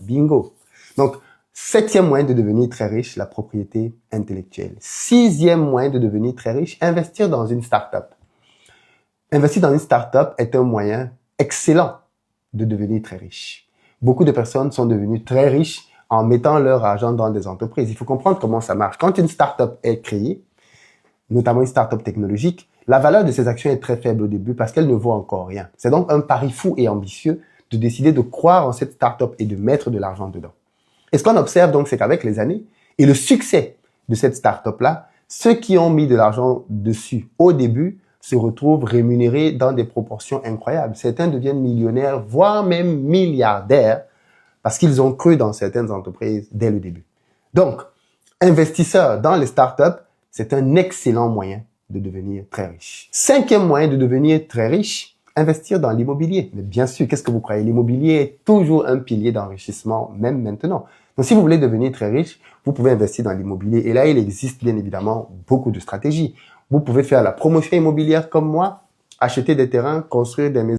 Bingo. Donc, 7e moyen de devenir très riche, la propriété intellectuelle. 6e moyen de devenir très riche, investir dans une start-up. Investir dans une start-up est un moyen excellent de devenir très riche. Beaucoup de personnes sont devenues très riches en mettant leur argent dans des entreprises. Il faut comprendre comment ça marche. Quand une start-up est créée, notamment une start-up technologique, la valeur de ces actions est très faible au début parce qu'elle ne vaut encore rien. C'est donc un pari fou et ambitieux de décider de croire en cette start-up et de mettre de l'argent dedans. Et ce qu'on observe donc, c'est qu'avec les années et le succès de cette start-up-là, ceux qui ont mis de l'argent dessus au début se retrouvent rémunérés dans des proportions incroyables. Certains deviennent millionnaires, voire même milliardaires, parce qu'ils ont cru dans certaines entreprises dès le début. Donc, investisseur dans les startups, c'est un excellent moyen de devenir très riche. 5e moyen de devenir très riche, investir dans l'immobilier. Mais bien sûr, qu'est-ce que vous croyez? L'immobilier est toujours un pilier d'enrichissement, même maintenant. Donc, si vous voulez devenir très riche, vous pouvez investir dans l'immobilier. Et là, il existe bien évidemment beaucoup de stratégies. Vous pouvez faire la promotion immobilière comme moi, acheter des terrains, construire des maisons.